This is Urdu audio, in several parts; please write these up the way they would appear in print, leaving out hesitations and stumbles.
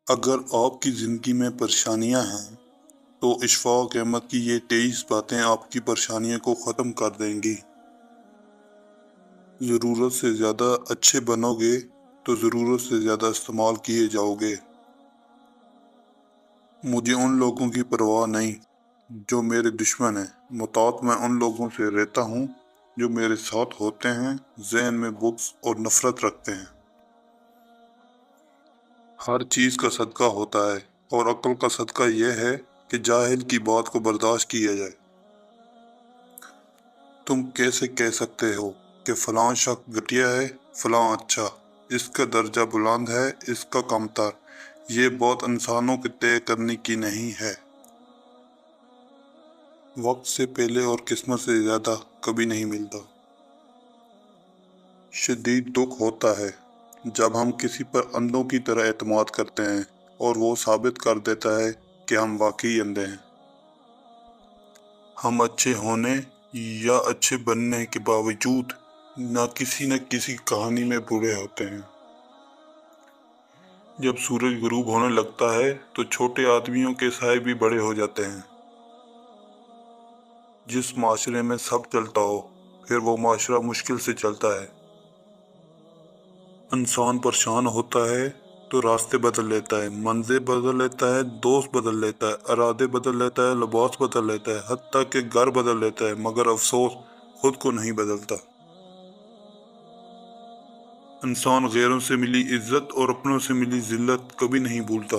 اگر آپ کی زندگی میں پریشانیاں ہیں تو اشفاق احمد کی یہ 23 باتیں آپ کی پریشانیوں کو ختم کر دیں گی۔ ضرورت سے زیادہ اچھے بنو گے تو ضرورت سے زیادہ استعمال کیے جاؤ گے۔ مجھے ان لوگوں کی پرواہ نہیں جو میرے دشمن ہیں، محتاط میں ان لوگوں سے رہتا ہوں جو میرے ساتھ ہوتے ہیں، ذہن میں بغض اور نفرت رکھتے ہیں۔ ہر چیز کا صدقہ ہوتا ہے اور عقل کا صدقہ یہ ہے کہ جاہل کی بات کو برداشت کیا جائے۔ تم کیسے کہہ سکتے ہو کہ فلاں شخص گھٹیا ہے، فلاں اچھا، اس کا درجہ بلند ہے، اس کا کمتر؟ یہ بات انسانوں کے طے کرنے کی نہیں ہے۔ وقت سے پہلے اور قسمت سے زیادہ کبھی نہیں ملتا۔ شدید دکھ ہوتا ہے جب ہم کسی پر اندھوں کی طرح اعتماد کرتے ہیں اور وہ ثابت کر دیتا ہے کہ ہم واقعی اندھے ہیں۔ ہم اچھے ہونے یا اچھے بننے کے باوجود نہ کسی کہانی میں برے ہوتے ہیں۔ جب سورج غروب ہونے لگتا ہے تو چھوٹے آدمیوں کے سائے بھی بڑے ہو جاتے ہیں۔ جس معاشرے میں سب چلتا ہو پھر وہ معاشرہ مشکل سے چلتا ہے۔ انسان پریشان ہوتا ہے تو راستے بدل لیتا ہے، منزل بدل لیتا ہے، دوست بدل لیتا ہے، ارادے بدل لیتا ہے، لباس بدل لیتا ہے، حتیٰ کہ گھر بدل لیتا ہے، مگر افسوس خود کو نہیں بدلتا۔ انسان غیروں سے ملی عزت اور اپنوں سے ملی ذلت کبھی نہیں بھولتا۔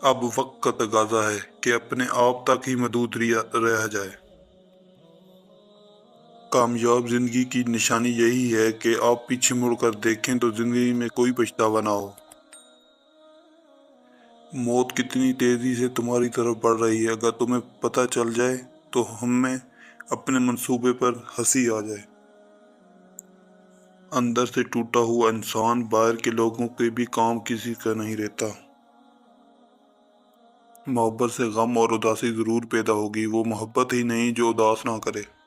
اب وقت کا تقاضا ہے کہ اپنے آپ تک ہی محدود رہ جائے۔ کامیاب زندگی کی نشانی یہی ہے کہ آپ پیچھے مڑ کر دیکھیں تو زندگی میں کوئی پچھتاوا نہ ہو۔ موت کتنی تیزی سے تمہاری طرف بڑھ رہی ہے، اگر تمہیں پتہ چل جائے تو ہمیں اپنے منصوبے پر ہنسی آ جائے۔ اندر سے ٹوٹا ہوا انسان باہر کے لوگوں کے بھی کام کسی کا نہیں رہتا۔ محبت سے غم اور اداسی ضرور پیدا ہوگی، وہ محبت ہی نہیں جو اداس نہ کرے۔